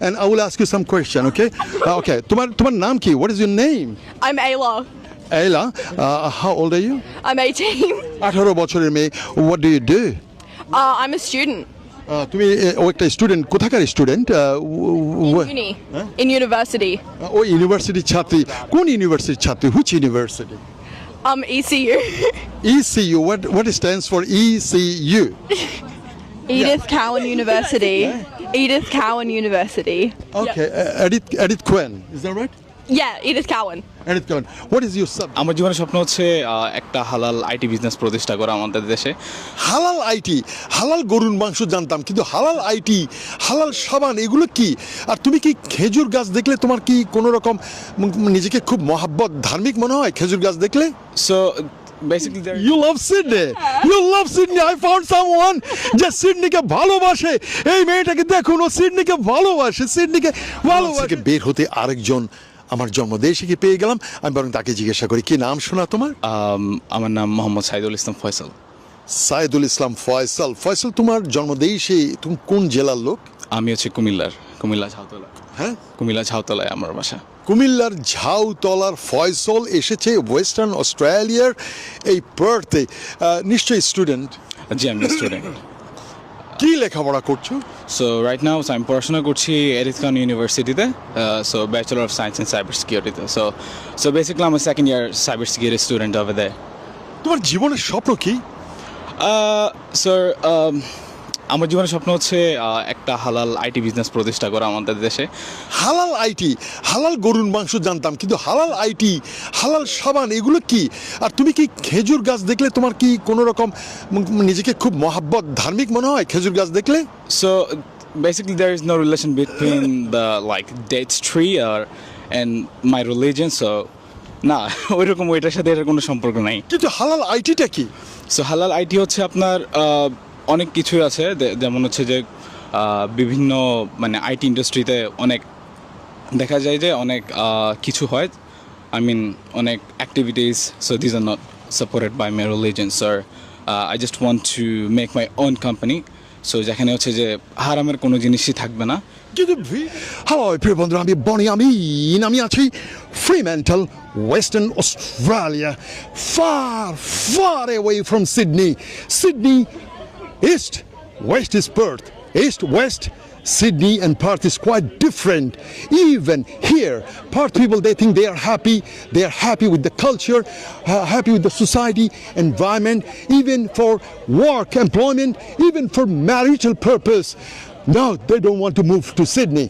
And I will ask you some question, okay? Okay. তোমার নাম কি? What is your name? I'm Ayla. Ayla. How old are you? I'm 18. 18 বছরের মেয়ে. What do you do? I'm a student তুমি একটা student, কোথাকার student? in uni, in university. ও ইউনিভার্সিটির ছাত্রী। কোন ইউনিভার্সিটির ছাত্রী? Which university? ECU. ECU. What stands for ECU? Edith Cowan University. Edith Cowan University. Okay. Edith Cowan. Is that right? Yeah, Edith Cowan. Edith Cowan. What is your subject? আমার জীবনের স্বপ্ন হচ্ছে একটা হালাল আইটি বিজনেস প্রতিষ্ঠা করা আমাদের দেশে। হালাল আইটি, হালাল গরুর মাংস জানতাম, কিন্তু হালাল আইটি, হালাল সাবান, এগুলো কি? আর তুমি কি খেজুর গাছ দেখলে তোমার কি কোনো রকম নিজেকে খুব মহাব্বত ধার্মিক মনে হয় খেজুর গাছ দেখলে? So basically You love Sydney. You love Sydney. I found someone যে সিডনিকে ভালোবাসে। এই মেয়েটাকে দেখুন, ও সিডনিকে ভালোবাসে, সিডনিকে ভালোবাসে। বের হতে আরেকজন আমার জন্মদেশে কি পেয়ে গেলাম। আমি বরং তাকে জিজ্ঞাসা করি, কি নাম শোনা তোমার? আমার নাম মোহাম্মদ সাইদুল ইসলাম ফয়সাল। সাইদুল ইসলাম ফয়সাল। ফয়সাল, তোমার জন্মদেশে তুমি কোন জেলার লোক? আমি হচ্ছে কুমিল্লা ঝাউতলা। হ্যাঁ, কুমিল্লা ঝাউতলায় আমার বাসা। কুমিল্লার ঝাউতলার ফয়সল এসেছে ওয়েস্টার্ন অস্ট্রেলিয়ার এই পার্থে। নিশ্চয়ই স্টুডেন্ট। জি, আমি স্টুডেন্ট। কি লেখাপড়া করছো? সো রাইট নাও আমি পড়াশোনা করছি এডিথ কাউন ইউনিভার্সিটিতে। So bachelor of science in cyber সিকিউরিটিতে। সো বেসিক্যালি আমি second year cyber security student over there. তোমার জীবনের স্বপ্ন কি? স্যার, আমার জীবনের স্বপ্ন হচ্ছে একটা হালাল আইটি বিজনেস প্রতিষ্ঠা করা আমাদের দেশে। হালাল আইটি, হালাল গরুর মাংস জানতাম, কিন্তু হালাল আইটি, হালাল সাবান, এগুলো কি? আর তুমি কি খেজুর গাছ দেখলে তোমার কি কোনো রকম নিজেকে খুব মহাব্বত ধার্মিক মনে হয় খেজুর গাছ দেখলে? So basically there is no relation between the like dates tree and my religion, so না ওইরকম ওইটার সাথে এর কোনো সম্পর্ক নাই। কিন্তু হালাল আইটিটা কি? সো হালাল আইটি হচ্ছে আপনার অনেক কিছুই আছে, যেমন হচ্ছে যে বিভিন্ন মানে আইটি ইন্ডাস্ট্রিতে অনেক দেখা যায় যে অনেক কিছু হয়, আই মিন অনেক activities. So this are not supported by my religion. Sir, I just want to make my own company, so যেখানে হচ্ছে যে হারামের কোনো জিনিসই থাকবে না। কিন্তু হ্যালো প্রিয় বন্ধুরা, আমি বনি আমিন, আমি আছি Fremantle, Western Australia, far away from Sydney. East west is Perth, east west Sydney and Perth is quite different. Even here, Perth people, they think they are happy with the culture, happy with the society, environment, even for work, employment, even for marital purpose. No, they don't want to move to Sydney.